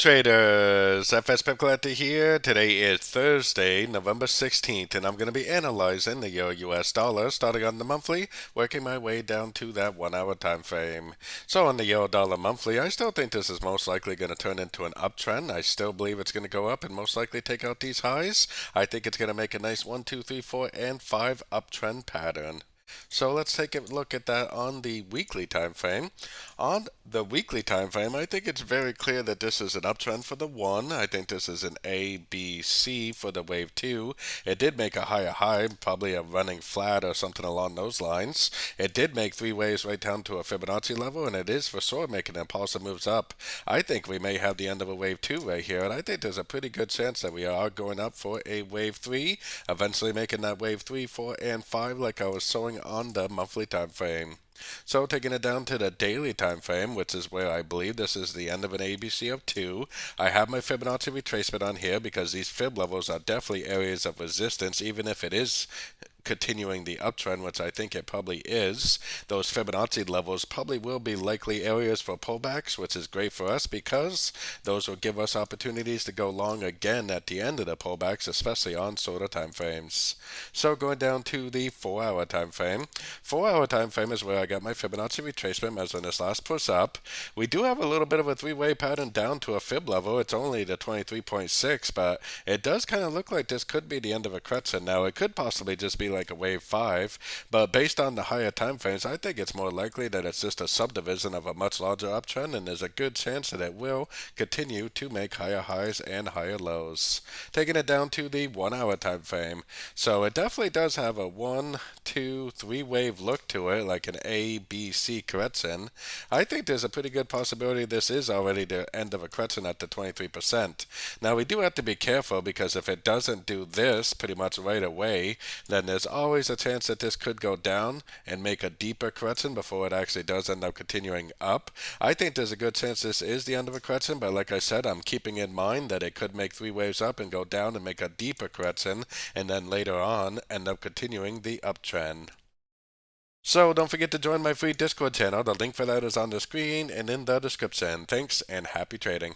traders, FX Pip Collector here. Today is Thursday, November 16th, and I'm going to be analyzing the Euro US dollar starting on the monthly, working my way down to that 1 hour time frame. So on the Euro dollar monthly, I still think this is most likely going to turn into an uptrend. I still believe it's going to go up and most likely take out these highs. I think it's going to make a nice 1, 2, 3, 4, and 5 uptrend pattern. So let's take a look at that on the weekly time frame. On the weekly time frame, I think it's very clear that this is an uptrend for the 1. I think this is an A, B, C for the wave 2. It did make a higher high, probably a running flat or something along those lines. It did make 3 waves right down to a Fibonacci level, and it is for sure making impulsive moves up. I think we may have the end of a wave 2 right here, and I think there's a pretty good chance that we are going up for a wave 3, eventually making that wave 3, 4, and 5 like I was showing on the monthly time frame. So taking it down to the daily time frame, which is where I believe this is the end of an ABC of 2. I have my Fibonacci retracement on here because these fib levels are definitely areas of resistance, even if it is continuing the uptrend, which I think it probably is. Those Fibonacci levels probably will be likely areas for pullbacks, which is great for us because those will give us opportunities to go long again at the end of the pullbacks, especially on shorter time frames. So going down to the 4 hour time frame. 4 hour time frame is where I got my Fibonacci retracement measuring this last push up. We do have a little bit of a 3-way pattern down to a fib level. It's only the 23.6, but it does kind of look like this could be the end of a correction. Now it could possibly just be like a wave 5, but based on the higher time frames, I think it's more likely that it's just a subdivision of a much larger uptrend, and there's a good chance that it will continue to make higher highs and higher lows. Taking it down to the 1 hour time frame. So it definitely does have a 1, 2, 3 wave look to it, like an A, B, C correction. I think there's a pretty good possibility this is already the end of a correction at the 23%. Now we do have to be careful because if it doesn't do this pretty much right away, then there's always a chance that this could go down and make a deeper correction before it actually does end up continuing up. I think there's a good chance this is the end of a correction, but like I said, I'm keeping in mind that it could make 3 waves up and go down and make a deeper correction, and then later on end up continuing the uptrend. So don't forget to join my free Discord channel. The link for that is on the screen and in the description. Thanks and happy trading.